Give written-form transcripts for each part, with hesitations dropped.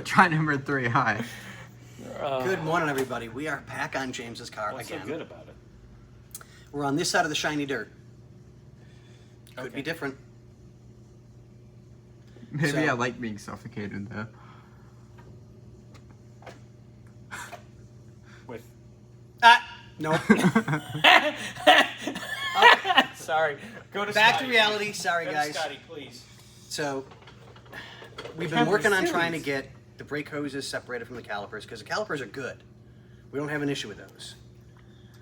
Try number 3 high. Good morning, everybody. We are back on James's car What's again. so good about it? We're on this side of the shiny dirt. Could Okay. be different. Maybe So- I like being suffocated though. With No. sorry, go to Back Scotty, to reality. please. Sorry, Go to guys. Scotty, please. So, we've been working on trying to get the brake hoses separated from the calipers because the calipers are good. We don't have an issue with those.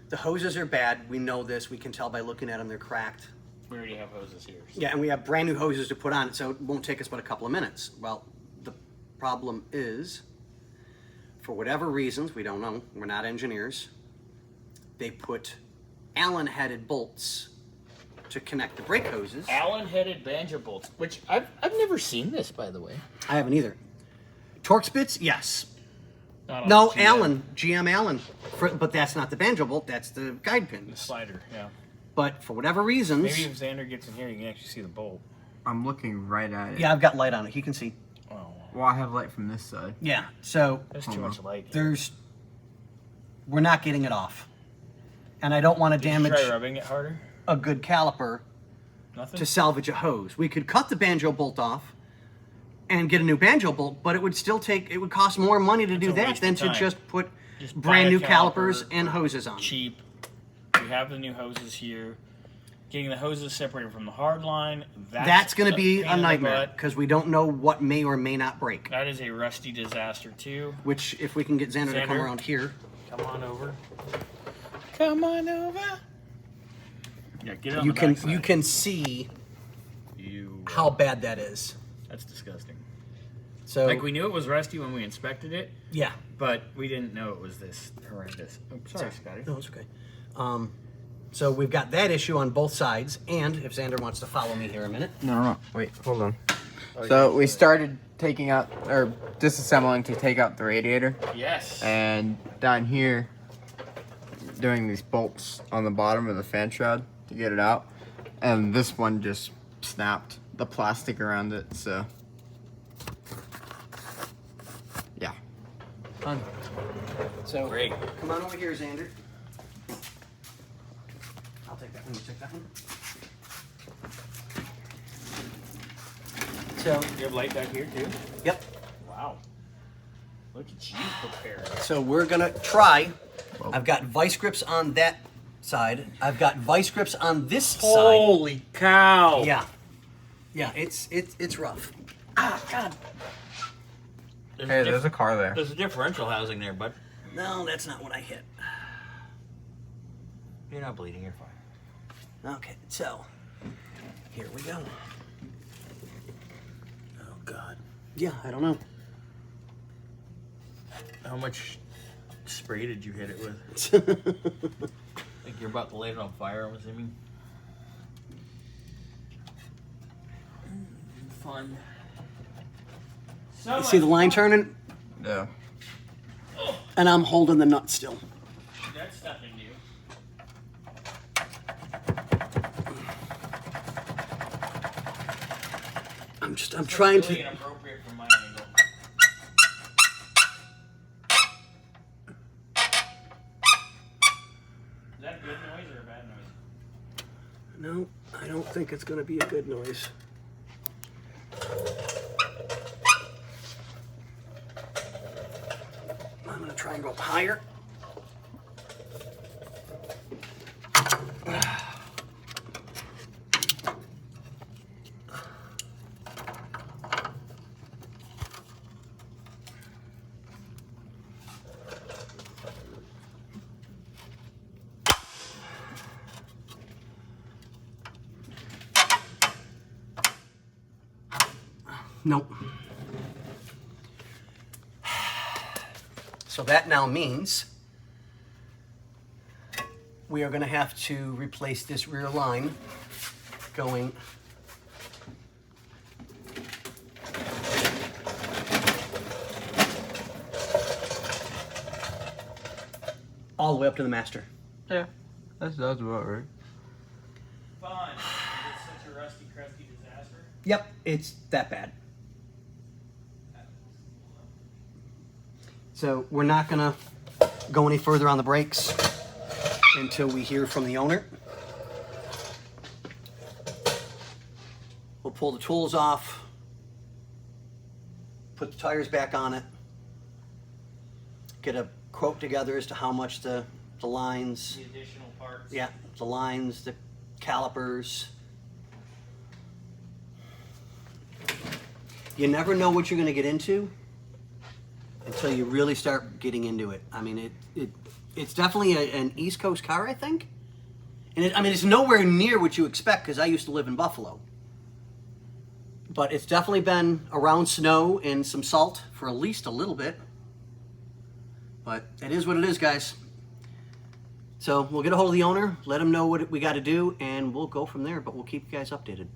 The hoses are bad. We know this. We can tell by looking at them. They're cracked. We already have hoses here. So. Yeah, and we have brand new hoses to put on it, so it won't take us but a couple of minutes. Well, the problem is, for whatever reasons, we don't know, we're not engineers, they put Allen-headed bolts to connect the brake hoses. Allen-headed banjo bolts, which I've never seen this, by the way. I haven't either. Torx bits, yes. Not on No, GM. Allen, GM Allen. But that's not the banjo bolt, that's the guide The pins. slider, yeah. But for whatever reasons... Maybe if Xander gets in here, you can actually see the bolt. I'm looking right at it. Yeah, I've got light on it. He can see. Oh, Well, I have light from this side. Yeah, so there's too much light. Here. we're not getting it off. And I don't want to Did you damage try rubbing it harder? a good caliper Nothing. to salvage a hose. We could cut the banjo bolt off and get a new banjo bolt, but it would cost more money to do a that waste than of to time. just put Just buy brand a new caliper, calipers and hoses on. Cheap. We have the new hoses here. Getting the hoses separated from the hard line. That's going to be pain a in the nightmare butt. because we don't know what may or may not break. That is a rusty disaster too. Which, if we can get Xander to come Xander? around here, Come on over. Come on over. Yeah, get it on you the can backside. you can see how bad that is. That's disgusting. So Like we knew it was rusty when we inspected it, yeah, but we didn't know it was this horrendous. Oh, sorry, Scotty. no, it's okay. So we've got that issue on both sides, and if Xander wants to follow me here a minute, No. Wait, hold on. So we started taking out, or disassembling to take out the radiator. Yes. And down here, doing these bolts on the bottom of the fan shroud to get it out. And this one just snapped the plastic around it, so. Yeah. Fun. so Great. come on over here, Xander. I'll take that one. You take that one. So You have light back here too? yep. Wow. Look at you prepared. So we're gonna try. I've got vice grips on that side. I've got vice grips on this side. Holy cow! Yeah, yeah. It's rough. Ah, God. Hey, there's a car there. There's a differential housing there, but No, that's not what I hit. you're not bleeding. You're fine. Okay, so here we go. Oh God. Yeah, I don't know. How much spray did you hit it with? Like you're about to light it on fire, I'm assuming. Fun. So You see the line turning, Yeah. and I'm holding the nut still. That's nothing new. I'm trying Really to. inappropriate from my angle. Is that a good noise or a bad noise? No, I don't think it's gonna be a good noise. I'm gonna try and go up higher. Nope. So that now means we are going to have to replace this rear line going all the way up to the master. Yeah. That's about right. Fun. It's such a rusty, crusty disaster. Yep, it's that bad. So we're not gonna go any further on the brakes until we hear from the owner. We'll pull the tools off, put the tires back on it, get a quote together as to how much the lines, The additional parts. yeah, the lines, the calipers. You never know what you're going to get into until you really start getting into it. I mean, it's definitely an East Coast car, I think. And it's nowhere near what you expect because I used to live in Buffalo. But it's definitely been around snow and some salt for at least a little bit. But it is what it is, guys. So we'll get a hold of the owner, let him know what we got to do, and we'll go from there. But we'll keep you guys updated.